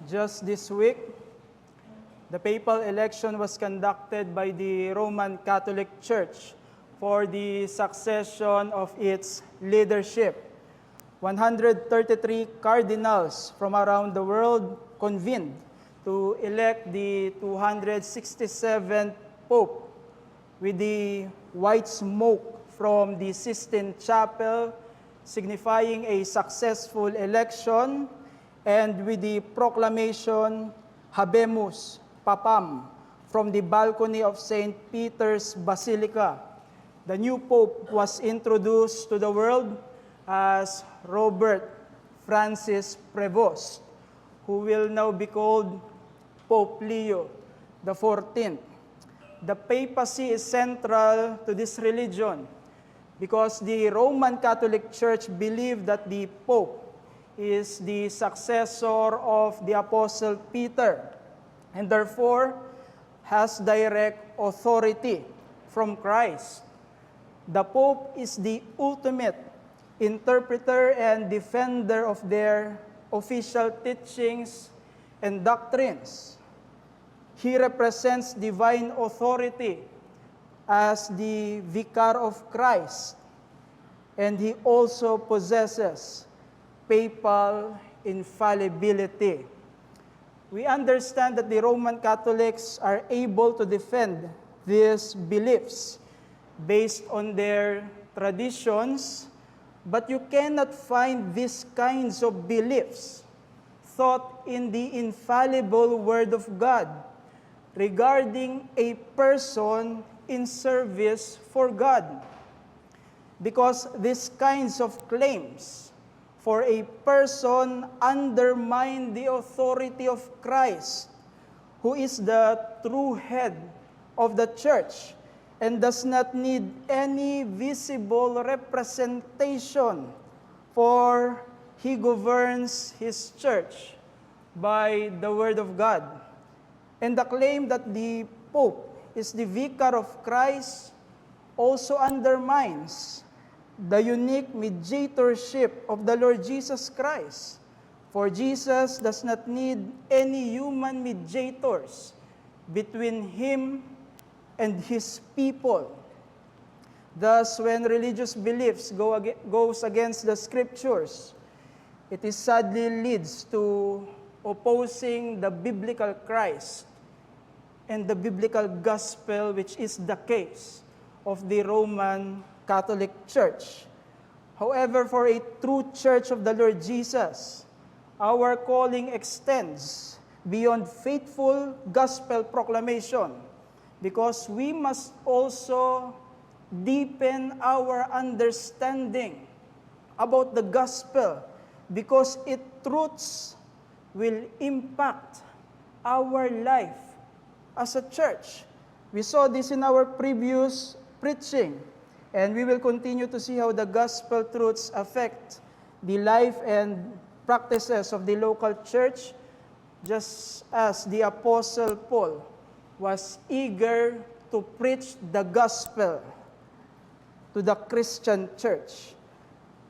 Just this week, the papal election was conducted by the Roman Catholic Church for the succession of its leadership. 133 cardinals from around the world convened to elect the 267th Pope, with the white smoke from the Sistine Chapel signifying a successful election, and with the proclamation Habemus Papam from the balcony of St. Peter's Basilica. The new Pope was introduced to the world as Robert Francis Prevost, who will now be called Pope Leo XIV. The papacy is central to this religion because the Roman Catholic Church believed that the Pope is the successor of the Apostle Peter and therefore has direct authority from Christ. The Pope is the ultimate interpreter and defender of their official teachings and doctrines. He represents divine authority as the vicar of Christ, and he also possesses papal infallibility. We understand that the Roman Catholics are able to defend these beliefs based on their traditions, but you cannot find these kinds of beliefs taught in the infallible Word of God regarding a person in service for God. Because these kinds of claims for a person undermine the authority of Christ, who is the true head of the church and does not need any visible representation, for he governs his church by the Word of God. And the claim that the Pope is the vicar of Christ also undermines the unique mediatorship of the Lord Jesus Christ. For Jesus does not need any human mediators between him and his people. Thus, when religious beliefs goes against the scriptures, it sadly leads to opposing the biblical Christ and the biblical gospel, which is the case of the Roman Catholic Church. However, for a true church of the Lord Jesus, our calling extends beyond faithful gospel proclamation, because we must also deepen our understanding about the gospel, because its truths will impact our life as a church. We saw this in our previous preaching, and we will continue to see how the gospel truths affect the life and practices of the local church, just as the Apostle Paul was eager to preach the gospel to the Christian church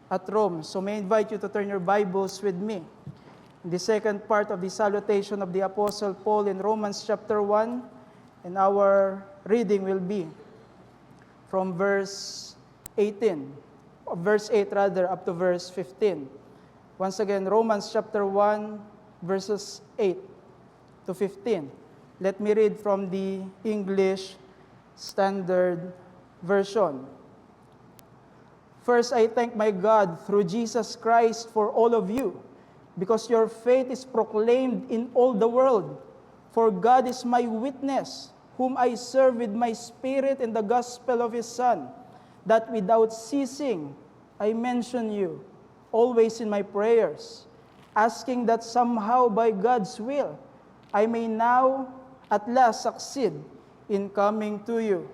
at Rome. So may I invite you to turn your Bibles with me in the second part of the salutation of the Apostle Paul in Romans chapter 1, and our reading will be from verse 8 up to verse 15. Once again, Romans chapter 1, verses 8 to 15. Let me read from the English Standard Version. First, I thank my God through Jesus Christ for all of you, because your faith is proclaimed in all the world. For God is my witness, whom I serve with my spirit in the gospel of his Son, that without ceasing I mention you always in my prayers, asking that somehow by God's will I may now at last succeed in coming to you.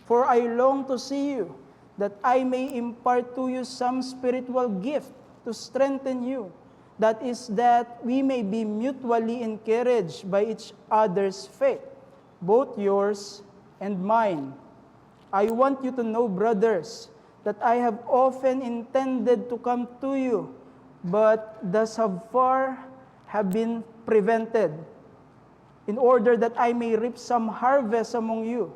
For I long to see you, that I may impart to you some spiritual gift to strengthen you. That is, that we may be mutually encouraged by each other's faith, both yours and mine. I want you to know, brothers, that I have often intended to come to you, but thus have far have been prevented, in order that I may reap some harvest among you,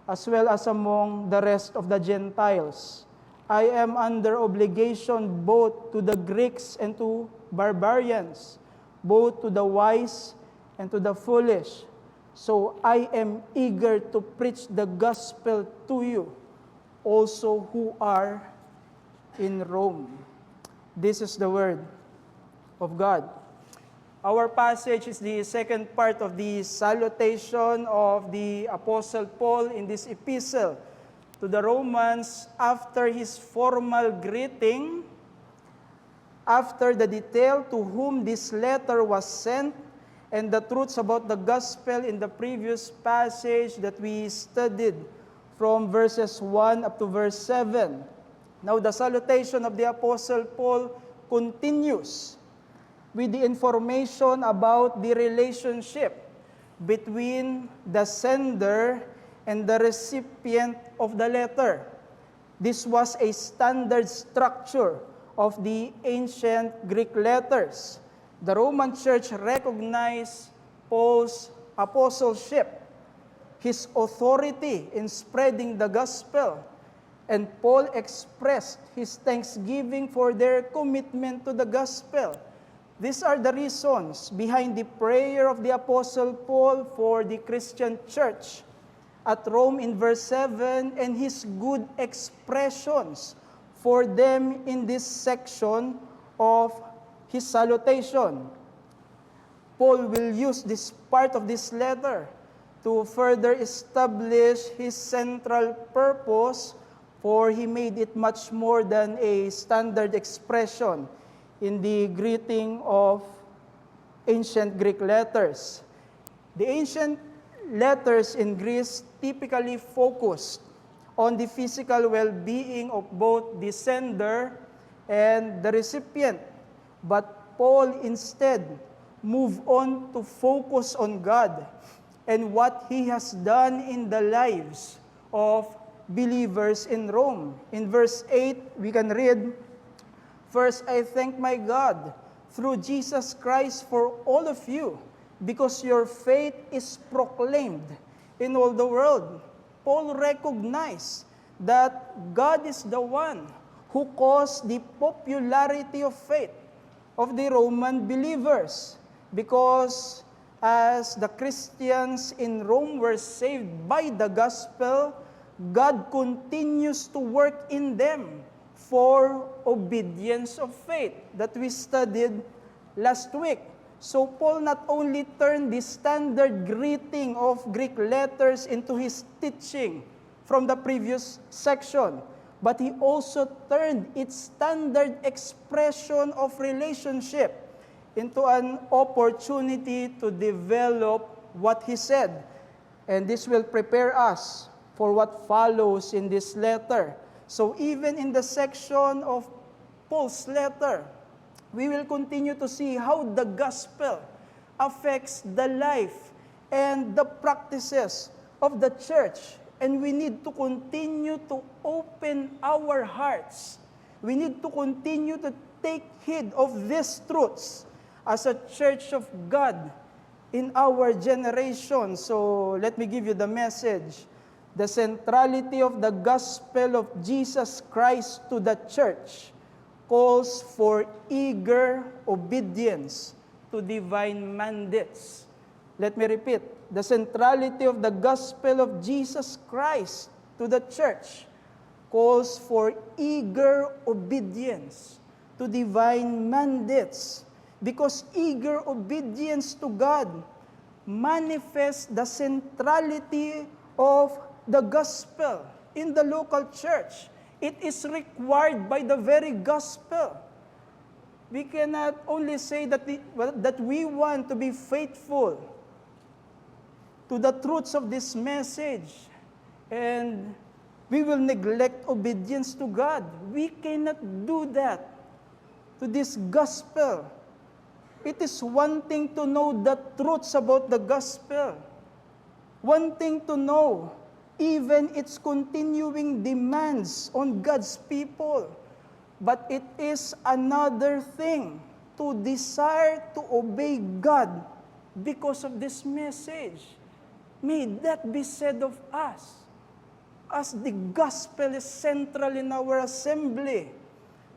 as well as among the rest of the Gentiles. I am under obligation both to the Greeks and to barbarians, both to the wise and to the foolish. So I am eager to preach the gospel to you, also who are in Rome. This is the word of God. Our passage is the second part of the salutation of the Apostle Paul in this epistle to the Romans after his formal greeting, after the detail to whom this letter was sent, and the truths about the gospel in the previous passage that we studied from verses 1 up to verse 7. Now the salutation of the Apostle Paul continues with the information about the relationship between the sender and the recipient of the letter. This was a standard structure of the ancient Greek letters. The Roman Church recognized Paul's apostleship, his authority in spreading the gospel, and Paul expressed his thanksgiving for their commitment to the gospel. These are the reasons behind the prayer of the Apostle Paul for the Christian church at Rome in verse 7, and his good expressions for them in this section of his salutation. Paul will use this part of this letter to further establish his central purpose, for he made it much more than a standard expression in the greeting of ancient Greek letters. The ancient letters in Greece typically focused on the physical well-being of both the sender and the recipient. But Paul instead moved on to focus on God and what He has done in the lives of believers in Rome. In verse 8, we can read, "First, I thank my God through Jesus Christ for all of you, because your faith is proclaimed in all the world." Paul recognized that God is the one who caused the popularity of faith of the Roman believers, because as the Christians in Rome were saved by the gospel, God continues to work in them for obedience of faith that we studied last week. So Paul not only turned the standard greeting of Greek letters into his teaching from the previous section, but he also turned its standard expression of relationship into an opportunity to develop what he said. And this will prepare us for what follows in this letter. So even in the section of Paul's letter, we will continue to see how the gospel affects the life and the practices of the church. And we need to continue to open our hearts. We need to continue to take heed of these truths as a church of God in our generation. So let me give you the message. The centrality of the gospel of Jesus Christ to the church calls for eager obedience to divine mandates. Let me repeat. The centrality of the gospel of Jesus Christ to the church calls for eager obedience to divine mandates, because eager obedience to God manifests the centrality of the gospel in the local church. It is required by the very gospel. We cannot only say that we want to be faithful to the truths of this message, and we will neglect obedience to God. We cannot do that to this gospel. It is one thing to know the truths about the gospel, one thing to know even its continuing demands on God's people, but it is another thing to desire to obey God because of this message. May that be said of us. As the gospel is central in our assembly,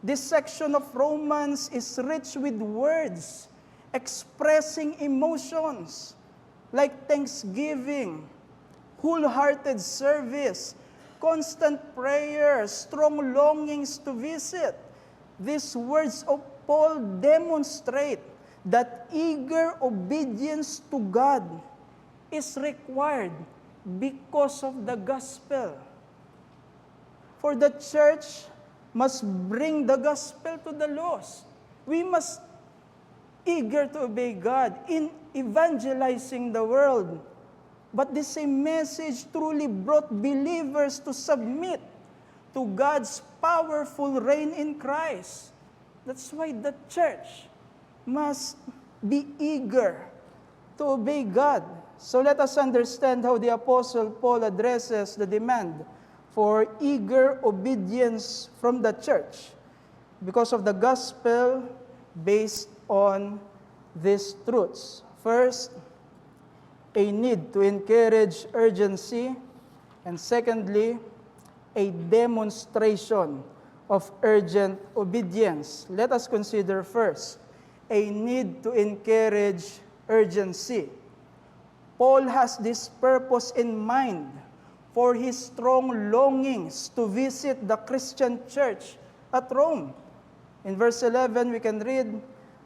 this section of Romans is rich with words expressing emotions like thanksgiving, wholehearted service, constant prayer, strong longings to visit. These words of Paul demonstrate that eager obedience to God is required because of the gospel. For the church must bring the gospel to the lost. We must eager to obey God in evangelizing the world. But the same message truly brought believers to submit to God's powerful reign in Christ. That's why the church must be eager to obey God. So let us understand how the Apostle Paul addresses the demand for eager obedience from the church because of the gospel based on these truths. First, a need to encourage urgency, and secondly, a demonstration of urgent obedience. Let us consider first, a need to encourage urgency. Paul has this purpose in mind for his strong longings to visit the Christian church at Rome. In verse 11, we can read,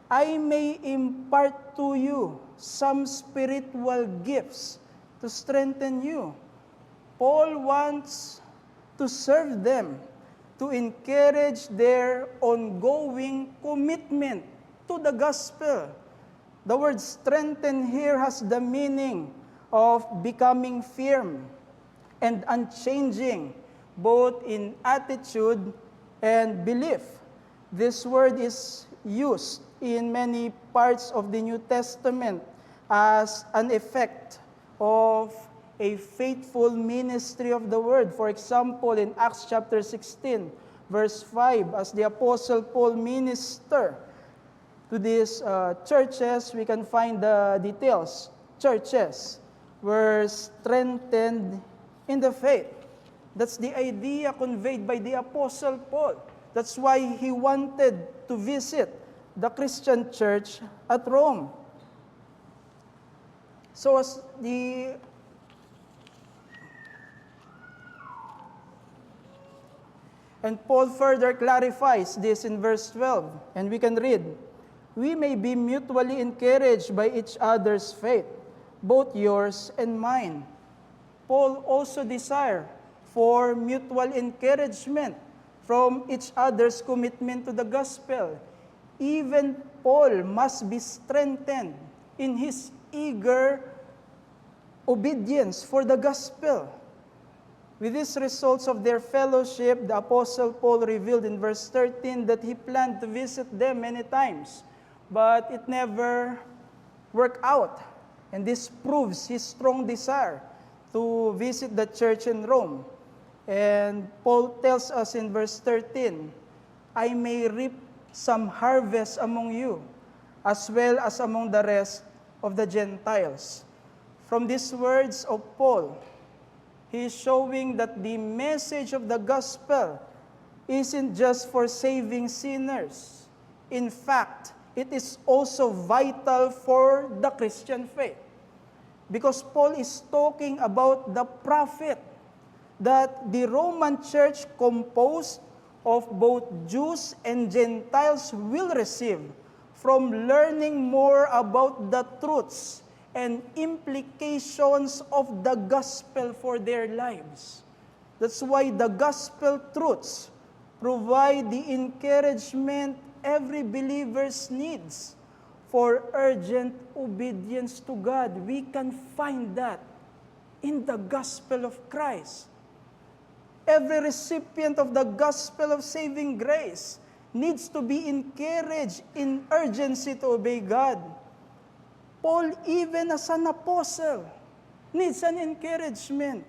I may impart to you some spiritual gifts to strengthen you. Paul wants to serve them, to encourage their ongoing commitment to the gospel. The word strengthen here has the meaning of becoming firm and unchanging, both in attitude and belief. This word is used in many parts of the New Testament as an effect of a faithful ministry of the word. For example, in Acts chapter 16, verse 5, as the Apostle Paul ministered to these churches, we can find the details. Churches were strengthened in the faith. That's the idea conveyed by the Apostle Paul. That's why he wanted to visit the Christian church at Rome. So as and Paul further clarifies this in verse 12, and we can read, we may be mutually encouraged by each other's faith, both yours and mine. Paul also desire for mutual encouragement from each other's commitment to the gospel. Even Paul must be strengthened in his eager obedience for the gospel. With these results of their fellowship, the Apostle Paul revealed in verse 13 that he planned to visit them many times, but it never worked out. And this proves his strong desire to visit the church in Rome. And Paul tells us in verse 13, I may reap some harvest among you, as well as among the rest of the Gentiles. From these words of Paul, he is showing that the message of the gospel isn't just for saving sinners. In fact, it is also vital for the Christian faith. Because Paul is talking about the profit that the Roman church composed of both Jews and Gentiles will receive from learning more about the truths and implications of the gospel for their lives. That's why the gospel truths provide the encouragement every believer needs for urgent obedience to God. We can find that in the gospel of Christ. Every recipient of the gospel of saving grace needs to be encouraged in urgency to obey God. Paul, even as an apostle, needs an encouragement.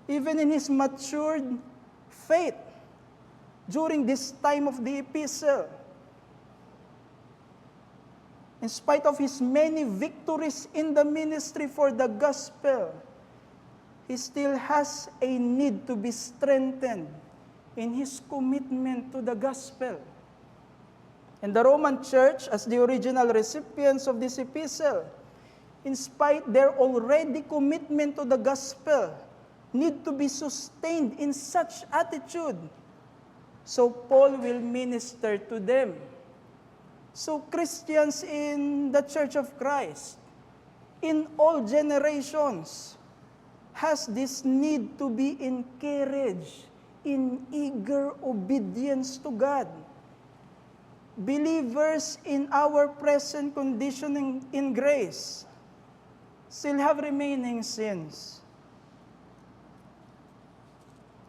Even in his matured faith, during this time of the epistle. In spite of his many victories in the ministry for the gospel, he still has a need to be strengthened in his commitment to the gospel. And the Roman church, as the original recipients of this epistle, in spite their already commitment to the gospel, need to be sustained in such attitude. So Paul will minister to them. So Christians in the Church of Christ, in all generations, has this need to be encouraged in eager obedience to God. Believers in our present condition in grace still have remaining sins.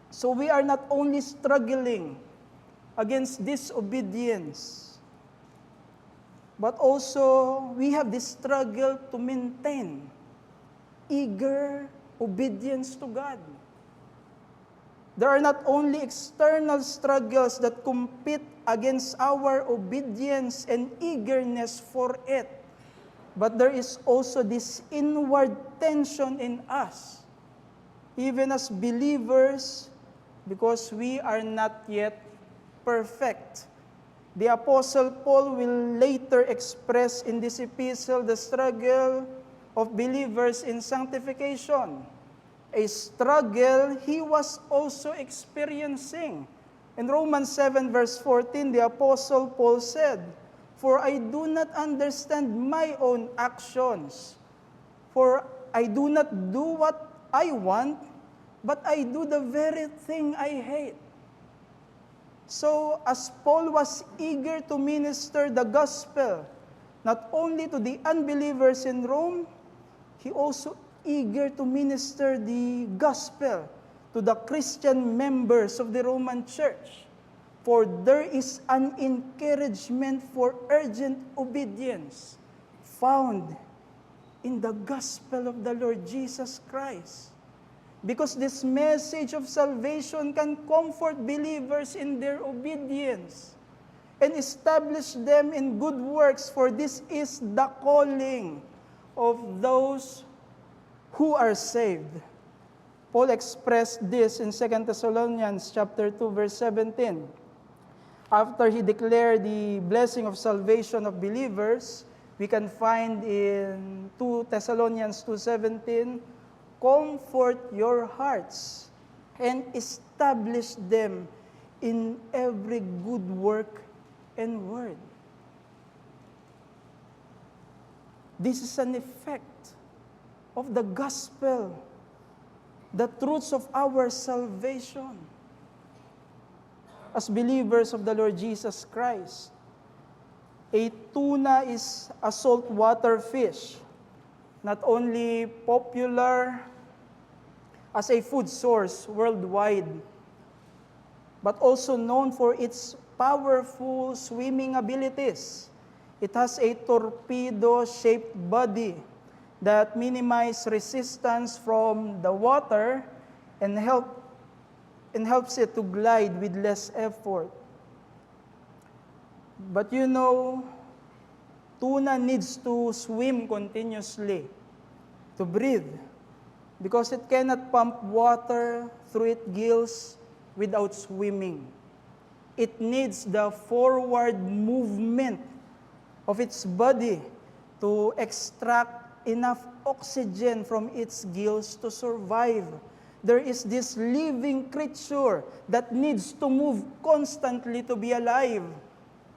So we are not only struggling against disobedience, but also we have this struggle to maintain eager obedience to God. There are not only external struggles that compete against our obedience and eagerness for it, but there is also this inward tension in us, even as believers, because we are not yet perfect. The Apostle Paul will later express in this epistle the struggle of believers in sanctification, a struggle he was also experiencing. In Romans 7 verse 14, the Apostle Paul said, "For I do not understand my own actions, for I do not do what I want, but I do the very thing I hate." So, as Paul was eager to minister the gospel, not only to the unbelievers in Rome, he also eager to minister the gospel to the Christian members of the Roman Church. For there is an encouragement for urgent obedience found in the gospel of the Lord Jesus Christ. Because this message of salvation can comfort believers in their obedience and establish them in good works, for this is the calling of those who are saved. Paul expressed this in 2 Thessalonians chapter 2, verse 17. After he declared the blessing of salvation of believers, we can find in 2 Thessalonians 2:17, "Comfort your hearts and establish them in every good work and word." This is an effect of the gospel, the truths of our salvation. As believers of the Lord Jesus Christ, a tuna is a saltwater fish, not only popular as a food source worldwide, but also known for its powerful swimming abilities. It has a torpedo-shaped body that minimizes resistance from the water and helps it to glide with less effort. But you know, tuna needs to swim continuously to breathe, because it cannot pump water through its gills without swimming. It needs the forward movement of its body to extract enough oxygen from its gills to survive. There is this living creature that needs to move constantly to be alive.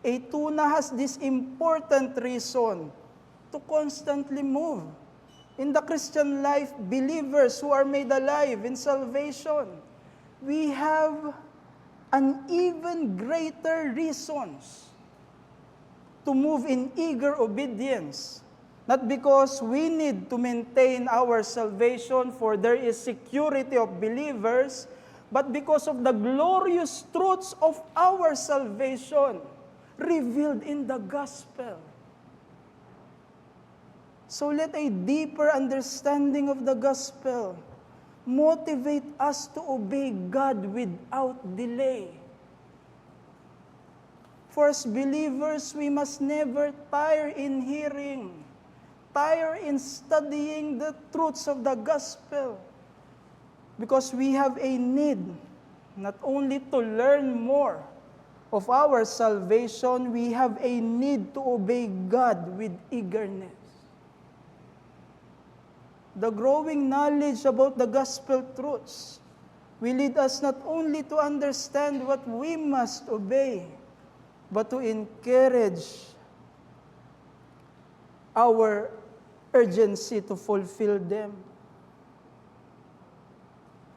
A tuna has this important reason to constantly move. In the Christian life, believers who are made alive in salvation, we have an even greater reasons to move in eager obedience. Not because we need to maintain our salvation, for there is security of believers, but because of the glorious truths of our salvation revealed in the gospel. So let a deeper understanding of the gospel motivate us to obey God without delay. For as believers, we must never tire in hearing, tire in studying the truths of the gospel, because we have a need not only to learn more of our salvation, we have a need to obey God with eagerness. The growing knowledge about the gospel truths will lead us not only to understand what we must obey, but to encourage our urgency to fulfill them.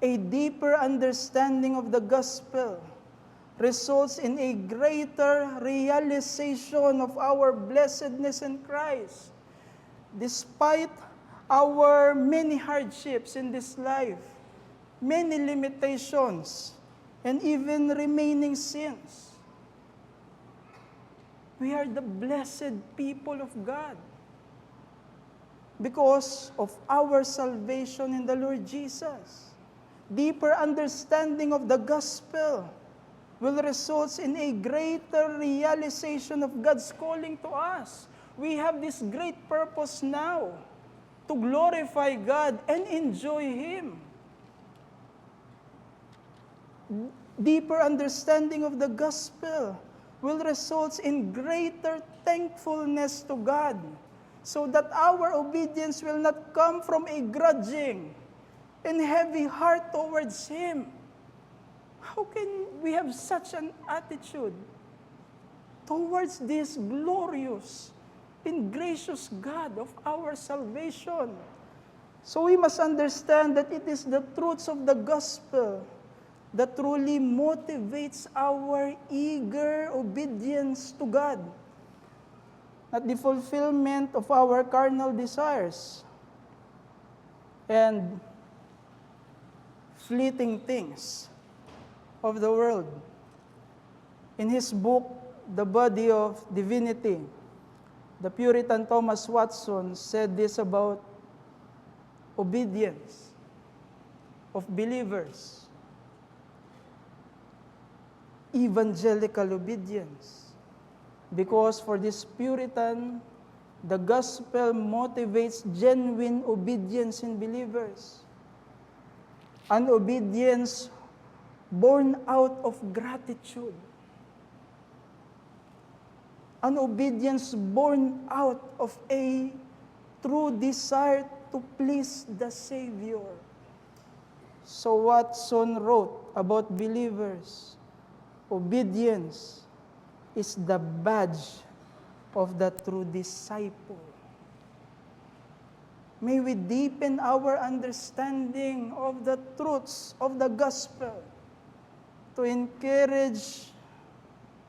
A deeper understanding of the gospel results in a greater realization of our blessedness in Christ. Despite our many hardships in this life, many limitations, and even remaining sins, we are the blessed people of God because of our salvation in the Lord Jesus. Deeper understanding of the gospel will result in a greater realization of God's calling to us. We have this great purpose now to glorify God and enjoy Him. Deeper understanding of the gospel will result in greater thankfulness to God, so that our obedience will not come from a grudging and heavy heart towards Him. How can we have such an attitude towards this glorious and gracious God of our salvation? So we must understand that it is the truths of the gospel that truly motivates our eager obedience to God, not the fulfillment of our carnal desires and fleeting things of the world. In his book, The Body of Divinity, the Puritan Thomas Watson said this about obedience of believers. Evangelical obedience. Because for this Puritan, the gospel motivates genuine obedience in believers. An obedience born out of gratitude. An obedience born out of a true desire to please the Savior. So Watson wrote about believers, obedience is the badge of the true disciple. May we deepen our understanding of the truths of the gospel to encourage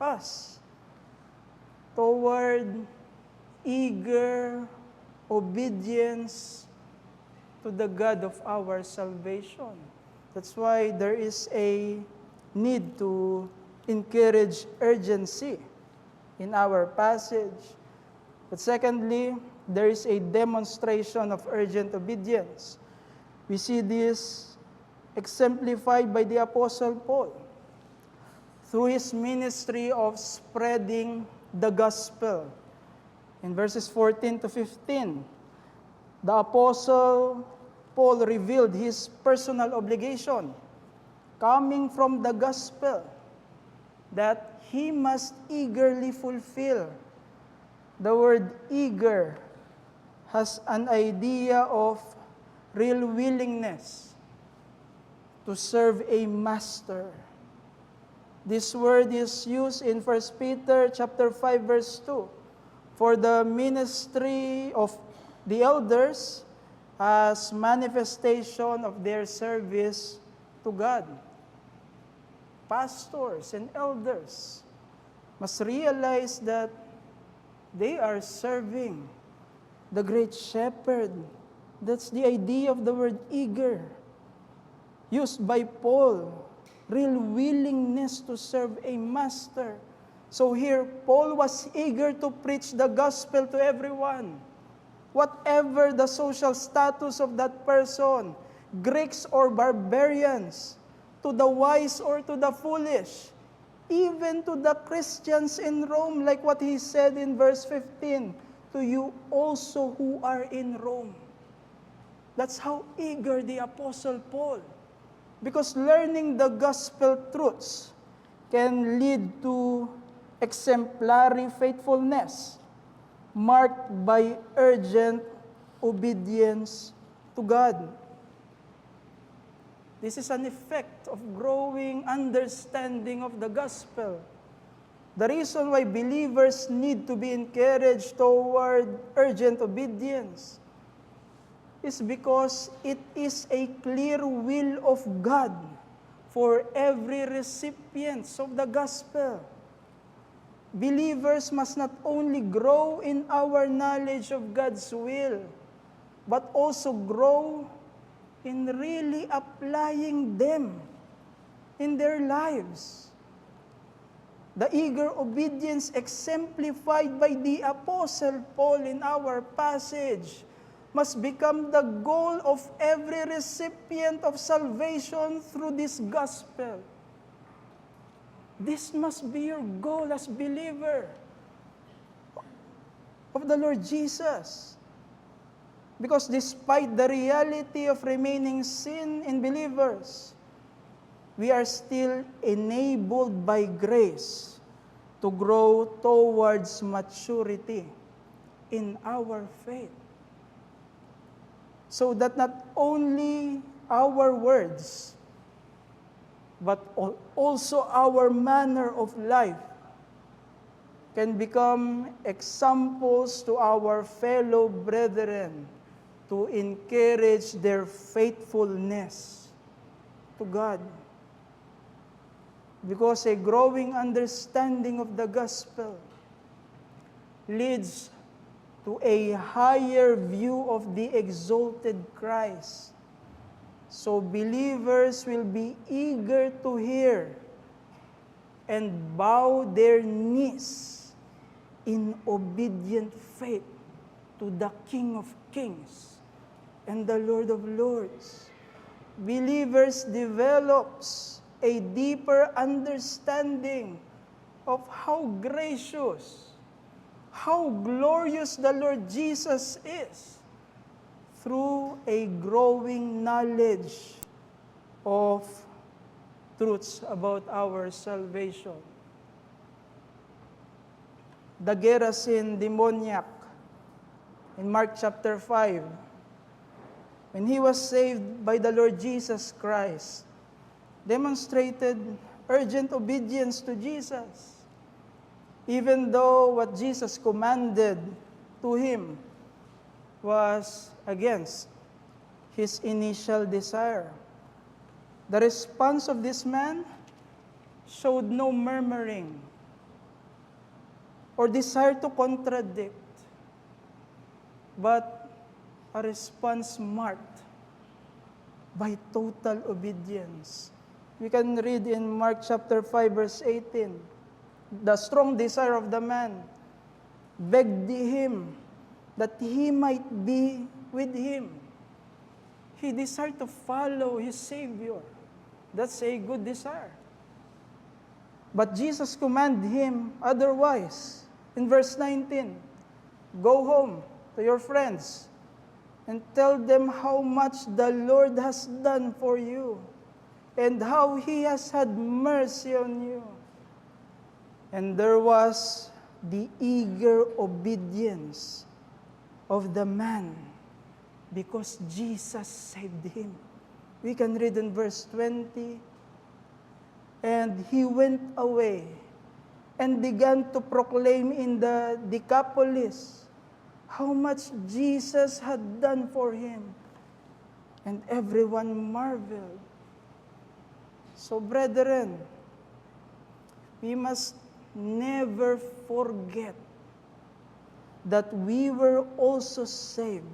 us toward eager obedience to the God of our salvation. That's why there is a need to encourage urgency in our passage. But secondly, there is a demonstration of urgent obedience. We see this exemplified by the Apostle Paul through his ministry of spreading the gospel. In verses 14 to 15, the Apostle Paul revealed his personal obligation coming from the gospel that he must eagerly fulfill. The word eager has an idea of real willingness to serve a master. This word is used in 1 Peter chapter 5 verse 2 for the ministry of the elders as manifestation of their service to God. Pastors and elders must realize that they are serving the great shepherd. That's the idea of the word eager, used by Paul. Real willingness to serve a master. So here, Paul was eager to preach the gospel to everyone. Whatever the social status of that person, Greeks or barbarians, to the wise or to the foolish, even to the Christians in Rome, like what he said in verse 15, to you also who are in Rome. That's how eager the Apostle Paul. Because learning the gospel truths can lead to exemplary faithfulness, marked by urgent obedience to God. This is an effect of growing understanding of the gospel. The reason why believers need to be encouraged toward urgent obedience is because it is a clear will of God for every recipient of the gospel. Believers must not only grow in our knowledge of God's will, but also grow in really applying them in their lives. The eager obedience exemplified by the Apostle Paul in our passage must become the goal of every recipient of salvation through this gospel. This must be your goal as believer of the Lord Jesus. Because despite the reality of remaining sin in believers, we are still enabled by grace to grow towards maturity in our faith. So that not only our words, but also our manner of life can become examples to our fellow brethren to encourage their faithfulness to God. Because a growing understanding of the gospel leads to a higher view of the exalted Christ. So believers will be eager to hear and bow their knees in obedient faith to the King of Kings and the Lord of Lords. Believers develops a deeper understanding of how gracious, how glorious the Lord Jesus is through a growing knowledge of truths about our salvation. The Gerasene demoniac in Mark chapter 5, when he was saved by the Lord Jesus Christ, demonstrated urgent obedience to Jesus, even though what Jesus commanded to him was against his initial desire. The response of this man showed no murmuring or desire to contradict, but a response marked by total obedience. We can read in Mark chapter 5, verse 18, the strong desire of the man begged him that he might be with him. He desired to follow his Savior. That's a good desire. But Jesus commanded him otherwise. In verse 19, go home to your friends and tell them how much the Lord has done for you and how he has had mercy on you. And there was the eager obedience of the man because Jesus saved him. We can read in verse 20, and he went away and began to proclaim in the Decapolis how much Jesus had done for him. And everyone marveled. So, brethren, we must never forget that we were also saved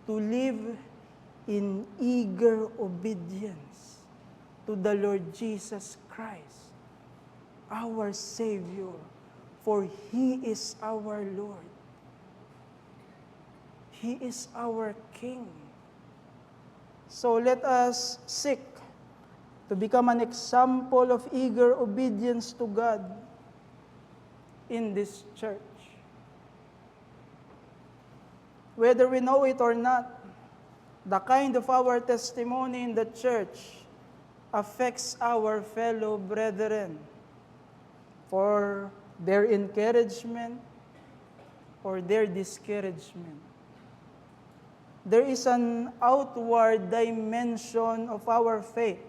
to live in eager obedience to the Lord Jesus Christ, our Savior, for He is our Lord. He is our King. So let us seek to become an example of eager obedience to God in this church. Whether we know it or not, the kind of our testimony in the church affects our fellow brethren for their encouragement or their discouragement. There is an outward dimension of our faith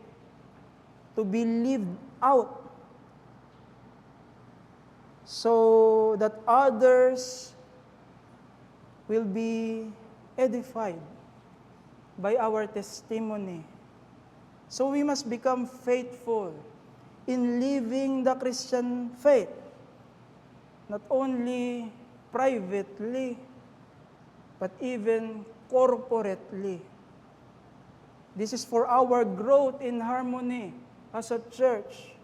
to be lived out so that others will be edified by our testimony. So we must become faithful in living the Christian faith, not only privately, but even corporately. This is for our growth in harmony as a church.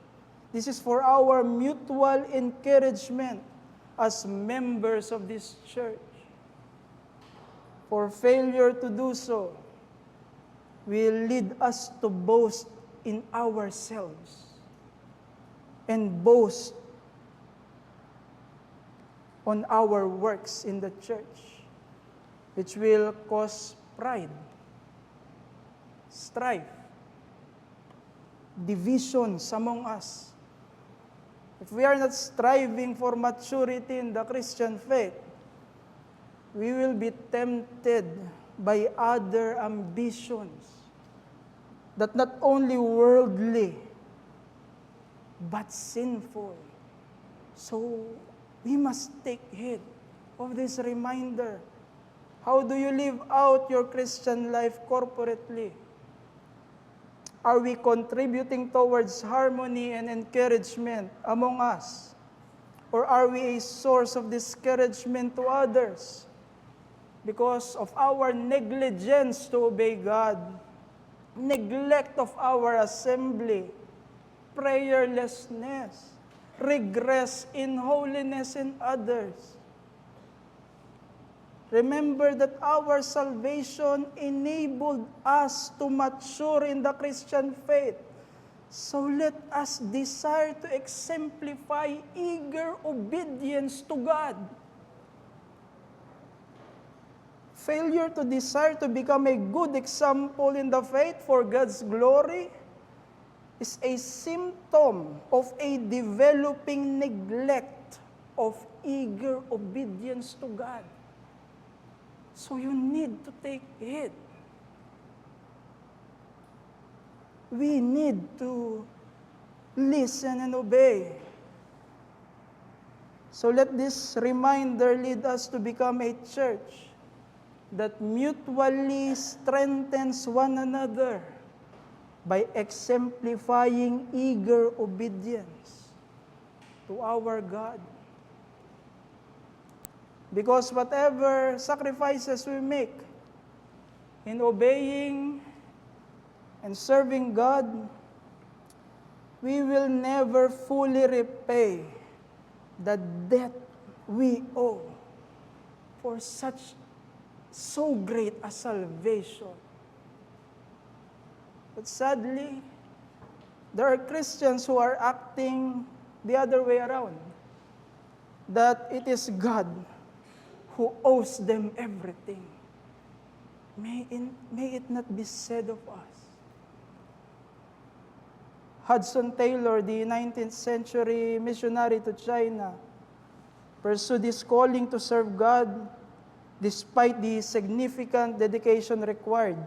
This is for our mutual encouragement as members of this church. For failure to do so will lead us to boast in ourselves and boast on our works in the church, which will cause pride, strife, divisions among us. If we are not striving for maturity in the Christian faith, we will be tempted by other ambitions that not only worldly, but sinful. So, we must take heed of this reminder. How do you live out your Christian life corporately? Are we contributing towards harmony and encouragement among us? Or are we a source of discouragement to others because of our negligence to obey God, neglect of our assembly, prayerlessness, regress in holiness in others? Remember that our salvation enabled us to mature in the Christian faith. So let us desire to exemplify eager obedience to God. Failure to desire to become a good example in the faith for God's glory is a symptom of a developing neglect of eager obedience to God. So you need to take it. We need to listen and obey. So let this reminder lead us to become a church that mutually strengthens one another by exemplifying eager obedience to our God. Because whatever sacrifices we make in obeying and serving God, we will never fully repay the debt we owe for so great a salvation. But sadly, there are Christians who are acting the other way around, that it is God who owes them everything. May it not be said of us. Hudson Taylor, the 19th century missionary to China, pursued his calling to serve God despite the significant dedication required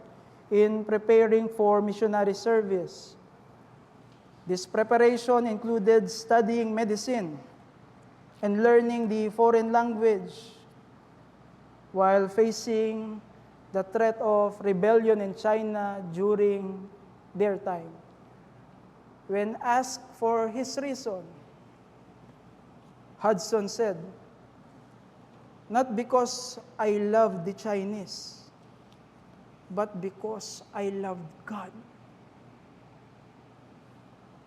in preparing for missionary service. This preparation included studying medicine and learning the foreign language while facing the threat of rebellion in China during their time. When asked for his reason, Hudson said, "Not because I love the Chinese, but because I loved God."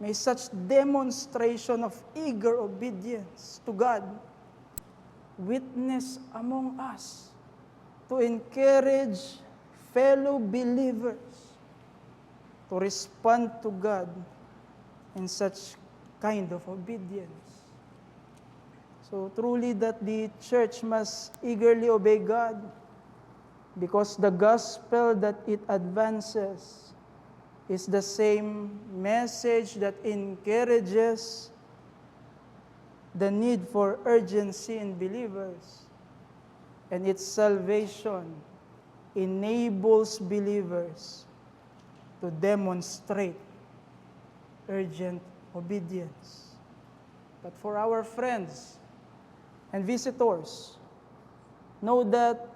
May such demonstration of eager obedience to God witness among us to encourage fellow believers to respond to God in such kind of obedience. So truly that the church must eagerly obey God, because the gospel that it advances is the same message that encourages the need for urgency in believers, and its salvation enables believers to demonstrate urgent obedience. But for our friends and visitors, know that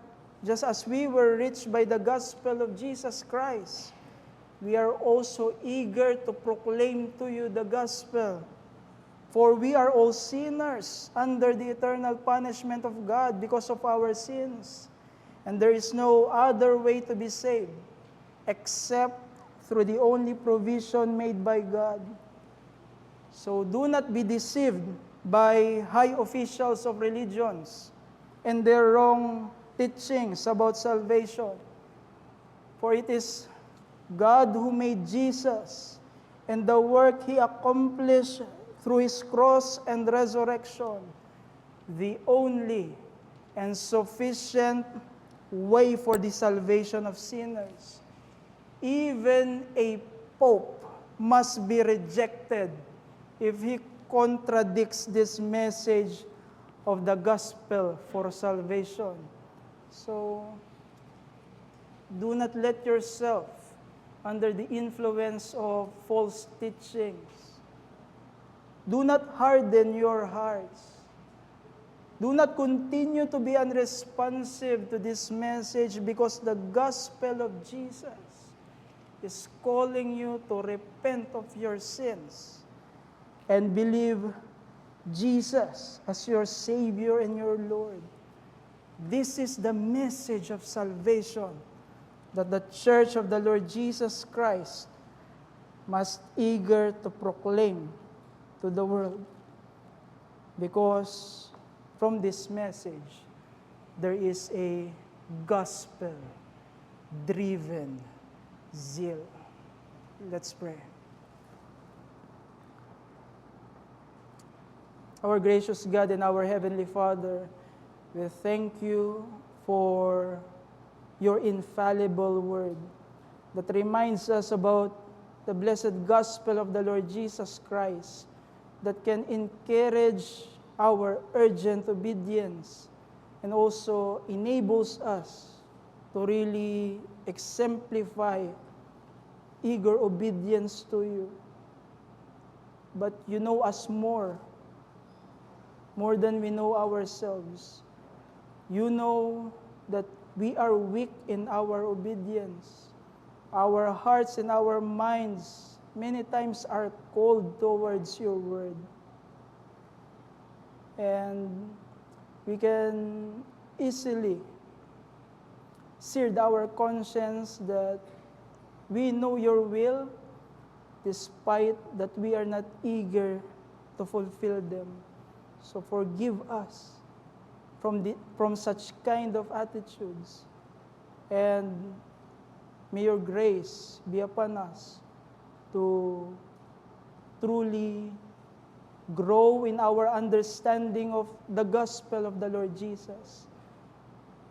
just as we were reached by the gospel of Jesus Christ, we are also eager to proclaim to you the gospel. For we are all sinners under the eternal punishment of God because of our sins. And there is no other way to be saved except through the only provision made by God. So do not be deceived by high officials of religions and their wrong teachings about salvation. For it is God who made Jesus and the work He accomplished through His cross and resurrection the only and sufficient way for the salvation of sinners. Even a pope must be rejected if he contradicts this message of the gospel for salvation. So, do not let yourself under the influence of false teachings. Do not harden your hearts. Do not continue to be unresponsive to this message, because the gospel of Jesus is calling you to repent of your sins and believe Jesus as your Savior and your Lord. This is the message of salvation that the Church of the Lord Jesus Christ must eager to proclaim to the world. Because from this message, there is a gospel-driven zeal. Let's pray. Our gracious God and our Heavenly Father, we thank you for your infallible word that reminds us about the blessed gospel of the Lord Jesus Christ that can encourage our urgent obedience and also enables us to really exemplify eager obedience to you. But you know us more than we know ourselves. You know that we are weak in our obedience. Our hearts and our minds many times are cold towards your word. And we can easily sear our conscience that we know your will, despite that we are not eager to fulfill them. So forgive us from such kind of attitudes. And may your grace be upon us to truly grow in our understanding of the gospel of the Lord Jesus,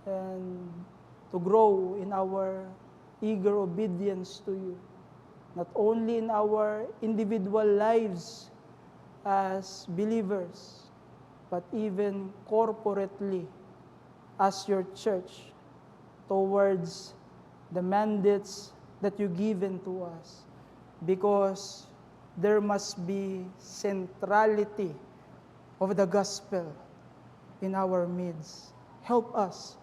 and to grow in our eager obedience to you, not only in our individual lives as believers, but even corporately as your church towards the mandates that you've given to us. Because there must be centrality of the gospel in our midst. Help us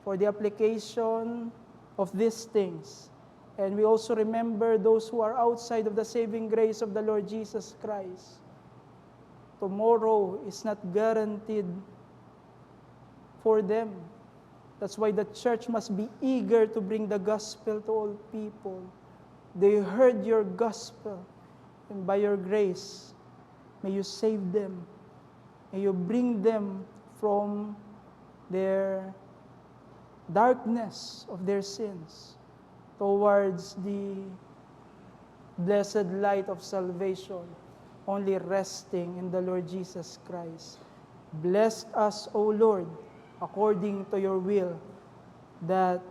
for the application of these things. And we also remember those who are outside of the saving grace of the Lord Jesus Christ. Tomorrow is not guaranteed for them. That's why the church must be eager to bring the gospel to all people. They heard your gospel, and by your grace, may you save them. May you bring them from their darkness of their sins towards the blessed light of salvation, only resting in the Lord Jesus Christ. Bless us, O Lord, according to your will, that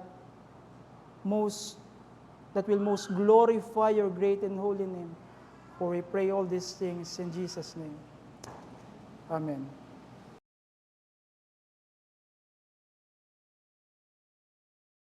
will most glorify your great and holy name. For we pray all these things in Jesus' name. Amen.